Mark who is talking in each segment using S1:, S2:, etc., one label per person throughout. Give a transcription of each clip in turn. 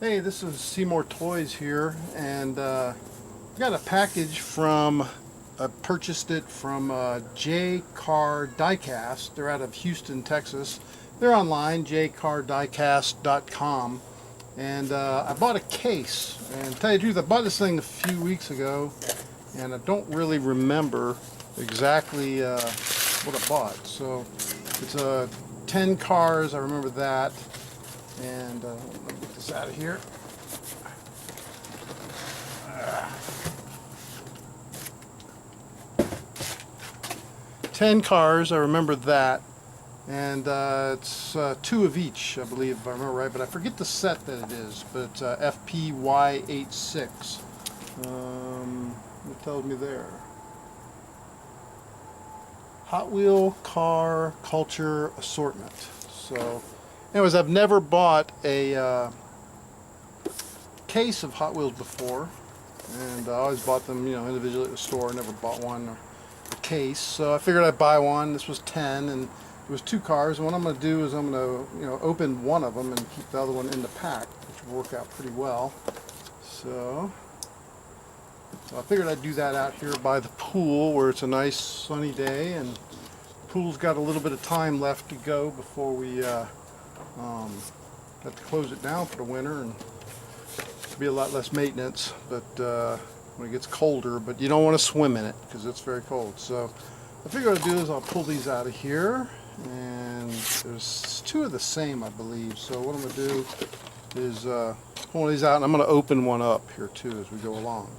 S1: Hey, this is Seymour Toys here, and got a package from, I purchased it from J Car Diecast. They're out of Houston, Texas. They're online, jcardiecast.com. And I bought a case, and to tell you the truth, I bought this thing a few weeks ago, and I don't really remember exactly what I bought. So it's 10 cars, I remember that. And let me get this out of here. 10 cars, I remember that. And it's 2 of each, I believe, if I remember right. But I forget the set that it is. But it's FPY86. What tells me there? Hot Wheel Car Culture Assortment. So, anyways, I've never bought a case of Hot Wheels before, and I always bought them, individually at the store. Never bought one or a case, so I figured I'd buy one. This was 10, and it was 2 cars. And what I'm going to do is I'm going to, open one of them and keep the other one in the pack, which will work out pretty well. So I figured I'd do that out here by the pool, where it's a nice sunny day, and the pool's got a little bit of time left to go before we have to close it down for the winter, and it'll be a lot less maintenance. But when it gets colder, but you don't want to swim in it because it's very cold. So I figure what I'll do is I'll pull these out of here, and there's 2 of the same, I believe. So what I'm going to do is pull one of these out, and I'm going to open one up here too as we go along.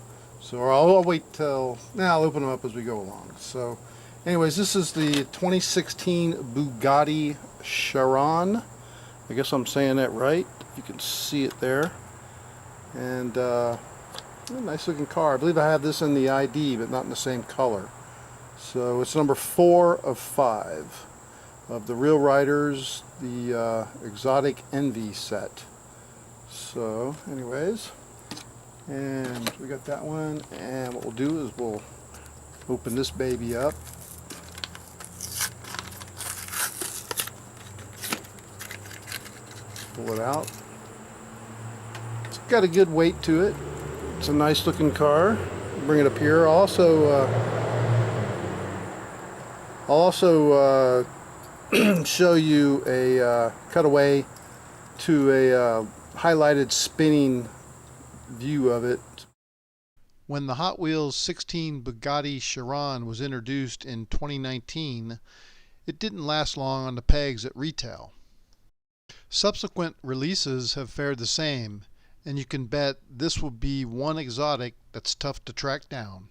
S1: So I'll wait till, I'll open them up as we go along. So anyways, this is the 2016 Bugatti Chiron. I guess I'm saying that right. You can see it there. And a nice looking car. I believe I have this in the ID, but not in the same color. So it's number 4 of 5 of the Real Riders, the Exotic Envy set. So anyways, and we got that one, and what we'll do is we'll open this baby up. Pull it out. It's got a good weight to it. It's a nice looking car. Bring it up here. I'll also show you a cutaway to a highlighted spinning view of it. When the Hot Wheels 16 Bugatti Chiron was introduced in 2019, it didn't last long on the pegs at retail. Subsequent releases have fared the same, and you can bet this will be one exotic that's tough to track down.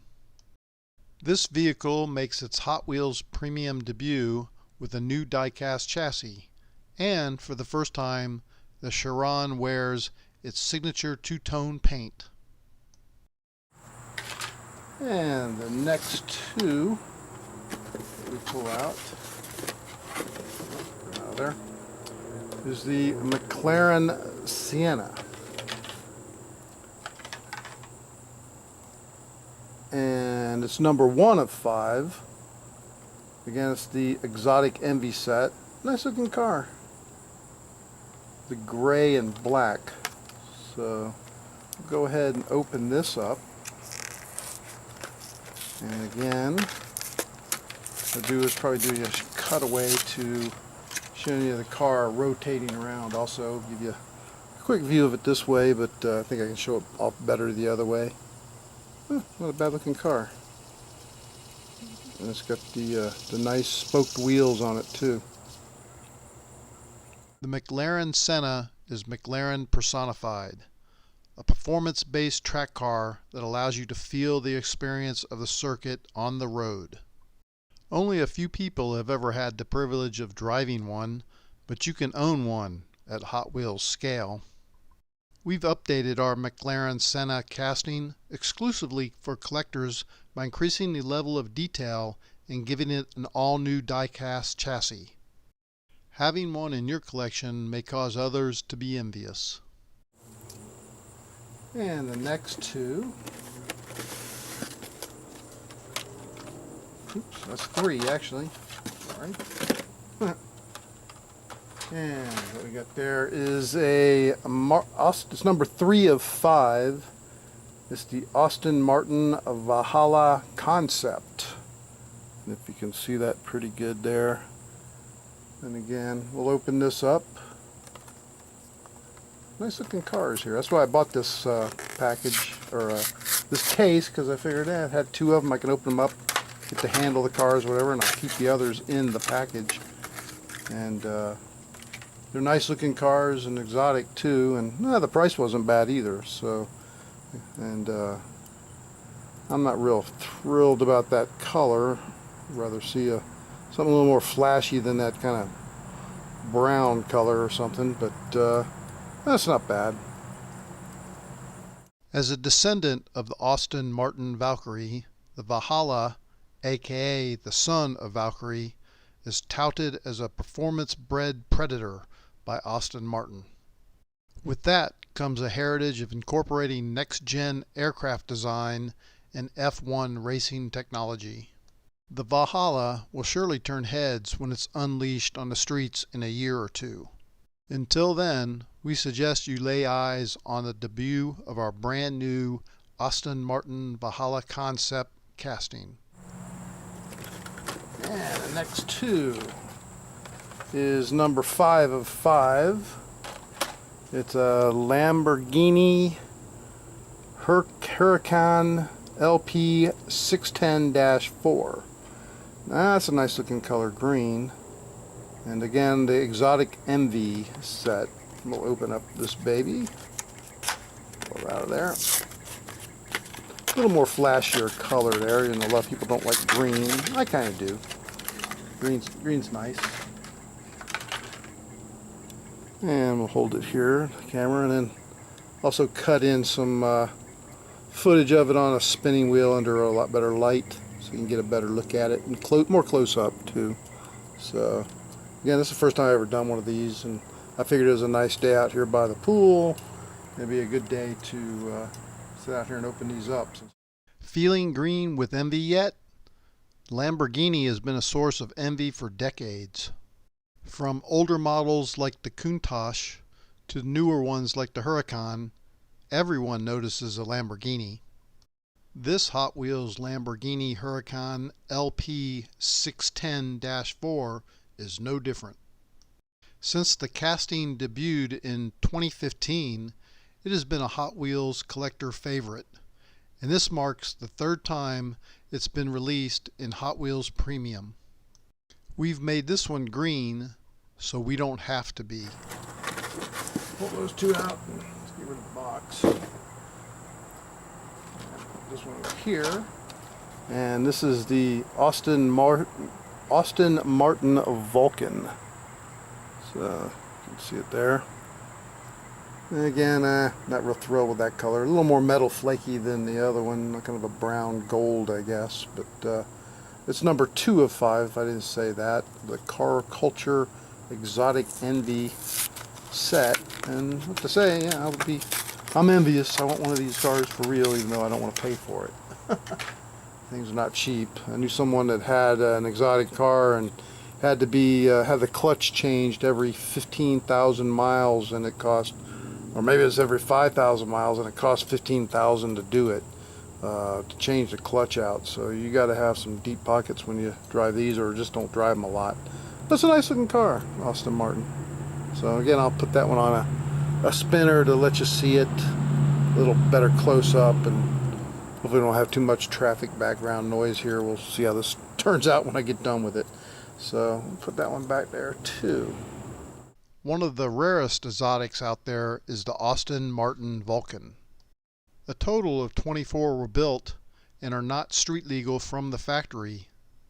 S1: This vehicle makes its Hot Wheels premium debut with a new die-cast chassis, and for the first time, the Chiron wears its signature 2-tone paint. And the next 2 we pull out there is the McLaren Senna. And it's number 1 of 5. Again, it's the Exotic Envy set. Nice looking car. The gray and black. So we'll go ahead and open this up. And again, what I'll do is probably do a cutaway to showing you the car rotating around. Also give you a quick view of it this way, but I think I can show it off better the other way. Not a bad looking car. And it's got the nice spoked wheels on it too. The McLaren Senna is McLaren personified. A performance-based track car that allows you to feel the experience of the circuit on the road. Only a few people have ever had the privilege of driving one, but you can own one at Hot Wheels scale. We've updated our McLaren Senna casting exclusively for collectors by increasing the level of detail and giving it an all-new die-cast chassis. Having one in your collection may cause others to be envious. And the next 2. Oops, that's 3 actually. Sorry. And what we got there is it's number 3 of 5. It's the Aston Martin Valhalla concept. And if you can see that pretty good there. And again, we'll open this up. Nice looking cars here. That's why I bought this package, or this case, because I figured it had 2 of them. I can open them up, get to handle the cars, whatever, and I'll keep the others in the package. And they're nice looking cars and exotic too, and the price wasn't bad either. So, and I'm not real thrilled about that color. I'd rather see something a little more flashy than that kind of brown color or something, but that's not bad. As a descendant of the Aston Martin Valkyrie, the Valhalla, aka the son of Valkyrie, is touted as a performance-bred predator by Aston Martin. With that comes a heritage of incorporating next-gen aircraft design and F1 racing technology. The Valhalla will surely turn heads when it's unleashed on the streets in a year or two. Until then, we suggest you lay eyes on the debut of our brand new Aston Martin Valhalla concept casting. And the next 2 is number 5 of 5. It's a Lamborghini Huracan LP 610-4. That's a nice looking color green. And again, the exotic Envy set. We'll open up this baby. Pull it out of there. A little more flashier color there. You know, a lot of people don't like green. I kind of do. Green's nice. And we'll hold it here, the camera, and then also cut in some footage of it on a spinning wheel under a lot better light, so you can get a better look at it, and more close up too. So again, this is the first time I've ever done one of these, and I figured it was a nice day out here by the pool. It'd be a good day to sit out here and open these up. Feeling green with envy yet? Lamborghini has been a source of envy for decades. From older models like the Countach to newer ones like the Huracan, everyone notices a Lamborghini. This Hot Wheels Lamborghini Huracan LP 610-4 is no different. Since the casting debuted in 2015, it has been a Hot Wheels collector favorite, and this marks the 3rd time it's been released in Hot Wheels Premium. We've made this one green so we don't have to be. Pull those 2 out and let's get rid of the box. This one over here, and this is the Aston Martin Vulcan. So you can see it there. And again, not real thrilled with that color. A little more metal flaky than the other one, kind of a brown gold, I guess. But it's number 2 of 5. If I didn't say that, the Car Culture Exotic Envy set. And what to say? Yeah, I'm envious. I want one of these cars for real, even though I don't want to pay for it. Things are not cheap. I knew someone that had an exotic car and had to have the clutch changed every 15,000 miles, and it cost, or maybe it was every 5,000 miles, and it cost $15,000 to do it, to change the clutch out. So you got to have some deep pockets when you drive these, or just don't drive them a lot. But it's a nice looking car, Aston Martin. So again, I'll put that one on a spinner to let you see it a little better close up, and hopefully we don't have too much traffic background noise here. We'll see how this turns out when I get done with it. So I'll put that one back there too. One of the rarest exotics out there is the Aston Martin Vulcan. A total of 24 were built and are not street legal from the factory,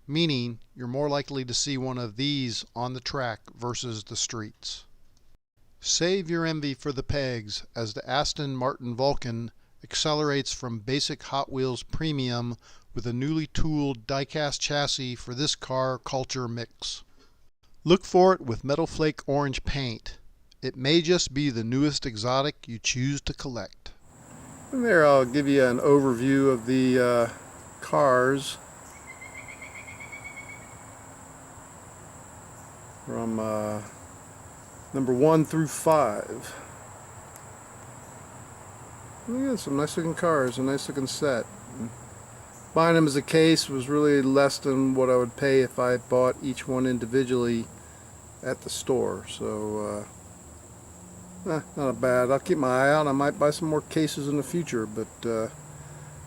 S1: meaning you're more likely to see one of these on the track versus the streets. Save your envy for the pegs, as the Aston Martin Vulcan accelerates from basic Hot Wheels Premium with a newly tooled die-cast chassis for this car culture mix. Look for it with metal flake orange paint. It may just be the newest exotic you choose to collect. And there, I'll give you an overview of the cars from number 1 through 5. Yeah, some nice looking cars, a nice looking set. Buying them as a case was really less than what I would pay if I bought each one individually at the store. So not bad. I'll keep my eye out. I might buy some more cases in the future, but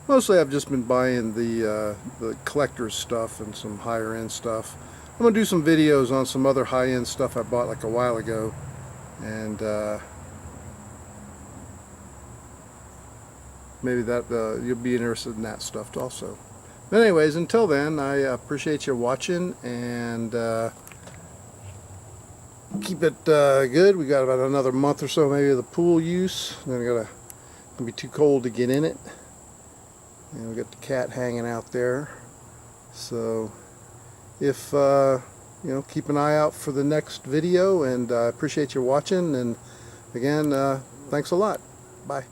S1: mostly I've just been buying the collector's stuff and some higher end stuff. I'm gonna do some videos on some other high end stuff I bought like a while ago, and maybe that you'll be interested in that stuff also. But anyways, until then, I appreciate you watching, and keep it good. We got about another month or so maybe of the pool use. Then it's gonna be too cold to get in it, and we got the cat hanging out there. So if you know, keep an eye out for the next video, and I appreciate you watching, and again, thanks a lot. Bye.